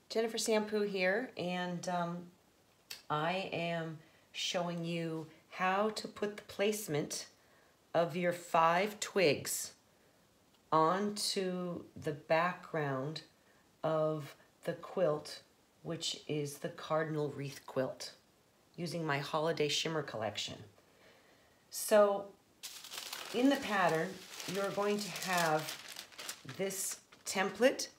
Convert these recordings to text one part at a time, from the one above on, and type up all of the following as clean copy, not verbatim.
Jennifer Sampou here, and I am showing you how to put the placement of your 5 twigs onto the background of the quilt, which is the Cardinal Wreath quilt, using my Holiday Shimmer collection. So in the pattern, you're going to have this template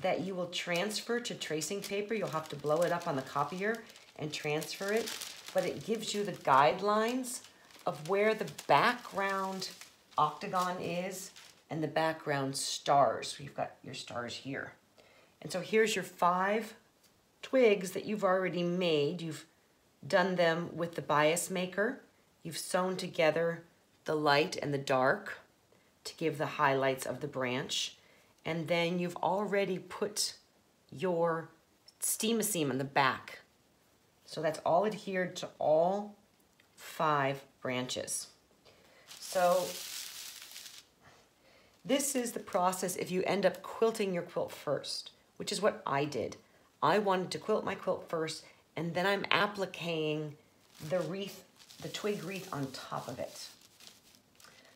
that you will transfer to tracing paper. You'll have to blow it up on the copier and transfer it, but it gives you the guidelines of where the background octagon is and the background stars. You've got your stars here. And so here's your 5 twigs that you've already made. You've done them with the bias maker. You've sewn together the light and the dark to give the highlights of the branch. And then you've already put your steam seam on the back. So that's all adhered to all 5 branches. So this is the process if you end up quilting your quilt first, which is what I did. I wanted to quilt my quilt first, and then I'm appliquing the wreath, the twig wreath on top of it.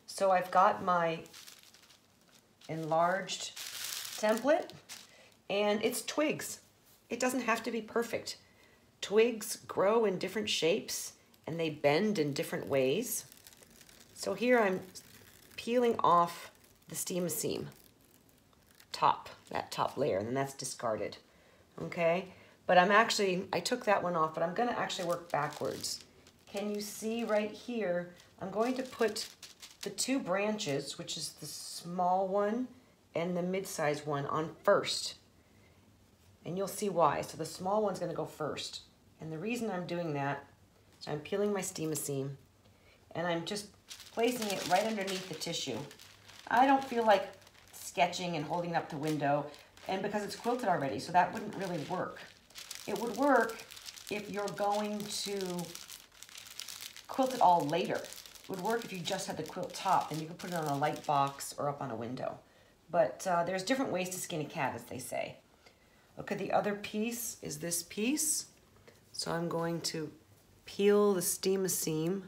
So I've got my enlarged template, and it's twigs. It doesn't have to be perfect. Twigs grow in different shapes and they bend in different ways. So here I'm peeling off the steam seam top, that top layer, and then that's discarded, okay? But I took that one off, but I'm gonna actually work backwards. Can you see right here, I'm going to put the 2 branches, which is the small one and the mid-sized one, on first. And you'll see why. So the small one's gonna go first. And the reason I'm doing that is I'm peeling my steam seam and I'm just placing it right underneath the tissue. I don't feel like sketching and holding it up the window, and because it's quilted already, so that wouldn't really work. It would work if you're going to quilt it all later. It would work if you just had the quilt top, and you could put it on a light box or up on a window. But there's different ways to skin a cat, as they say. Okay, the other piece is this piece. So I'm going to peel the steam seam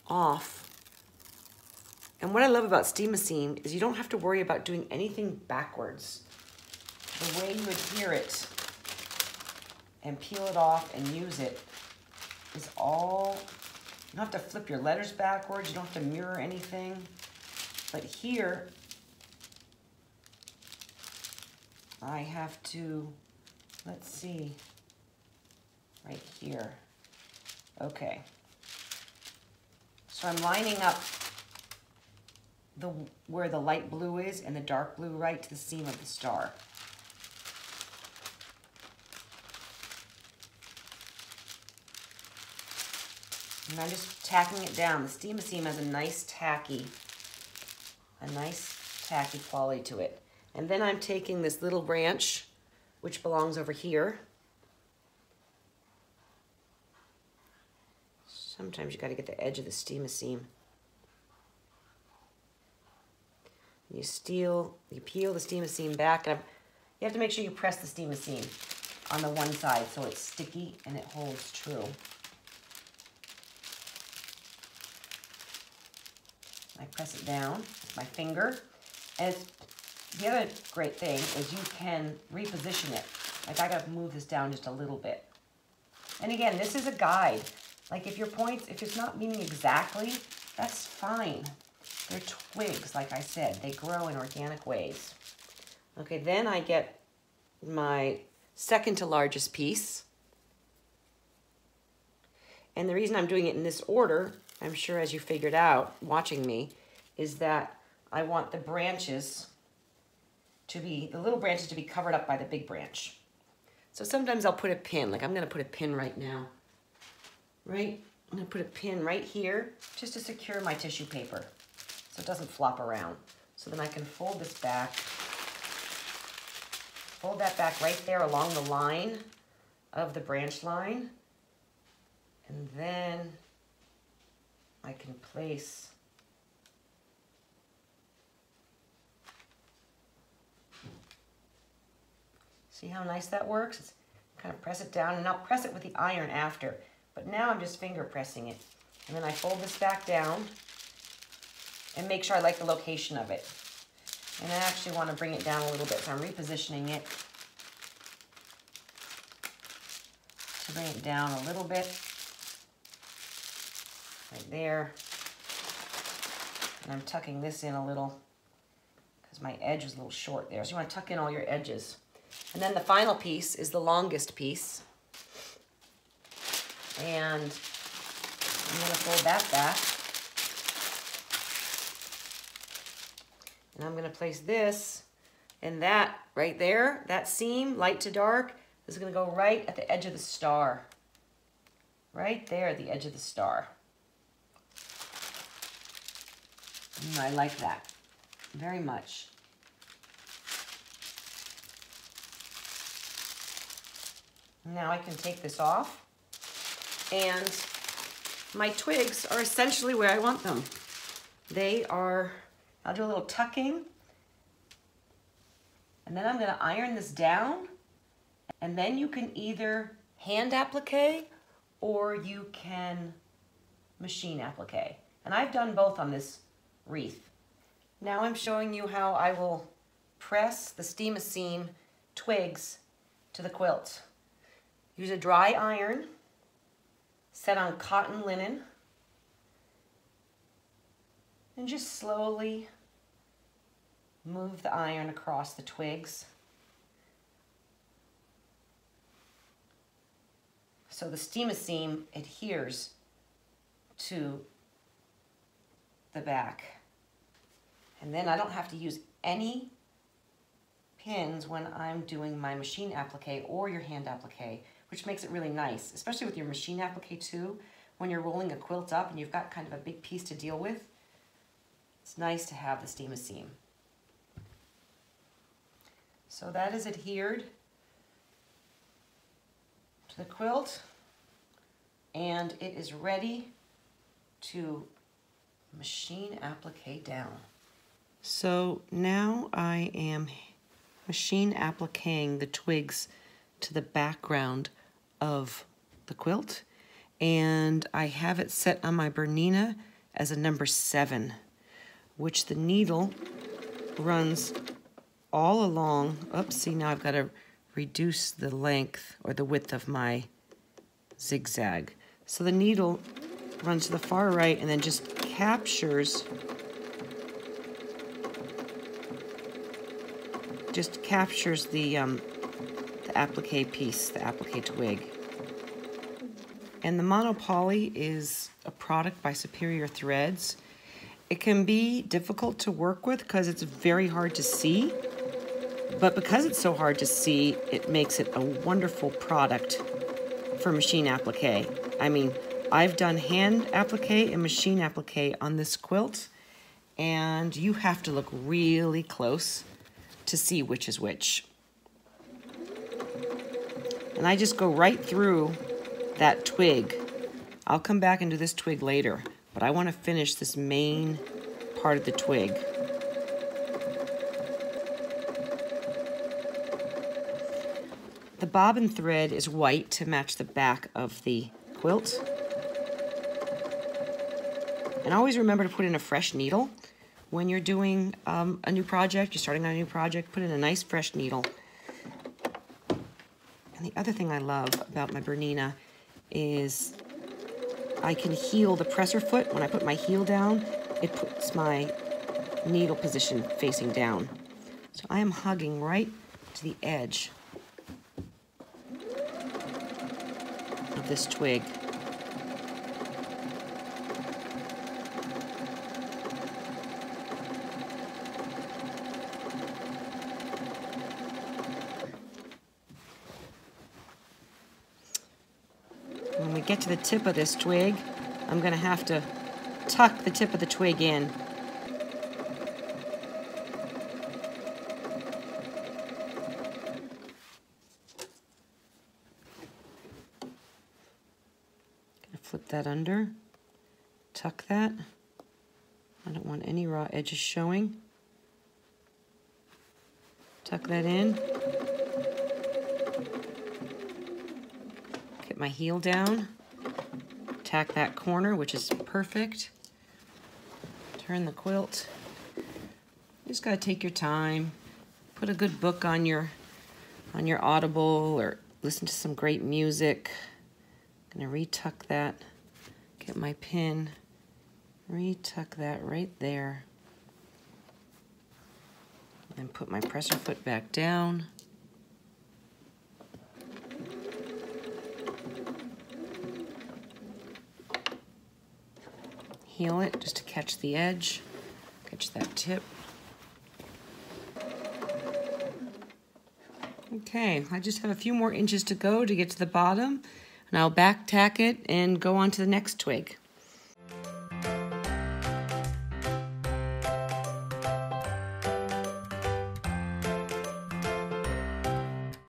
off. And what I love about steam seam is you don't have to worry about doing anything backwards. The way you adhere it and peel it off and use it is all, you don't have to flip your letters backwards, you don't have to mirror anything. But here, I have to, let's see, right here. Okay. So I'm lining up where the light blue is and the dark blue right to the seam of the star. And I'm just tacking it down. The steam seam has a nice tacky quality to it. And then I'm taking this little branch, which belongs over here. Sometimes you got to get the edge of the steam seam. You peel the steam seam back, and you have to make sure you press the steam seam on the one side so it's sticky and it holds true. I press it down with my finger, and the other great thing is you can reposition it. Like I gotta move this down just a little bit. And again, this is a guide. Like if it's not meaning exactly, that's fine. They're twigs, like I said. They grow in organic ways. Okay, then I get my second to largest piece. And the reason I'm doing it in this order, I'm sure as you figured out watching me, is that I want the branches to be, the little branches to be covered up by the big branch. So sometimes I'll put a pin, like I'm gonna put a pin right now. Right? I'm gonna put a pin right here just to secure my tissue paper so it doesn't flop around. So then I can fold this back, fold that back right there along the line of the branch line. And then I can place See how nice that works? It's kind of press it down, and I'll press it with the iron after. But now I'm just finger pressing it. And then I fold this back down and make sure I like the location of it. And I actually want to bring it down a little bit, so I'm repositioning it to bring it down a little bit. Right there. And I'm tucking this in a little because my edge was a little short there. So you want to tuck in all your edges. And then the final piece is the longest piece. And I'm going to fold that back. And I'm going to place this and that right there, that seam, light to dark, is going to go right at the edge of the star. Right there at the edge of the star. I like that very much. Now I can take this off, and my twigs are essentially where I want them. They are, I'll do a little tucking, and then I'm going to iron this down, and then you can either hand applique or you can machine applique. And I've done both on this wreath. Now I'm showing you how I will press the steam-a-seam twigs to the quilt. Use a dry iron, set on cotton linen, and just slowly move the iron across the twigs. So the steam-a-seam adheres to the back. And then I don't have to use any pins when I'm doing my machine applique or your hand applique, which makes it really nice, especially with your machine applique too. When you're rolling a quilt up and you've got kind of a big piece to deal with, it's nice to have the steam-a-seam. So that is adhered to the quilt, and it is ready to machine applique down. So now I am machine appliquing the twigs to the background of the quilt, and I have it set on my Bernina as a number 7, which the needle runs all along. Oops, see, now I've got to reduce the length or the width of my zigzag. So the needle runs to the far right and then just captures the applique piece, the applique twig. And the monopoly is a product by Superior Threads. It can be difficult to work with because it's very hard to see, but because it's so hard to see, it makes it a wonderful product for machine applique. I mean, I've done hand applique and machine applique on this quilt, and you have to look really close to see which is which. And I just go right through that twig. I'll come back and do this twig later, but I want to finish this main part of the twig. The bobbin thread is white to match the back of the quilt. And always remember to put in a fresh needle. When you're doing a new project, you're starting on a new project, put in a nice fresh needle. And the other thing I love about my Bernina is I can heel the presser foot. When I put my heel down, it puts my needle position facing down. So I am hugging right to the edge of this twig. When we get to the tip of this twig, I'm going to have to tuck the tip of the twig in. Gonna flip that under, tuck that. I don't want any raw edges showing. Tuck that in. Get my heel down, tack that corner, which is perfect. Turn the quilt. You just gotta take your time. Put a good book on your Audible or listen to some great music. I'm gonna retuck that, get my pin, retuck that right there. And put my presser foot back down. Heel it just to catch the edge, catch that tip. Okay, I just have a few more inches to go to get to the bottom, and I'll back tack it and go on to the next twig.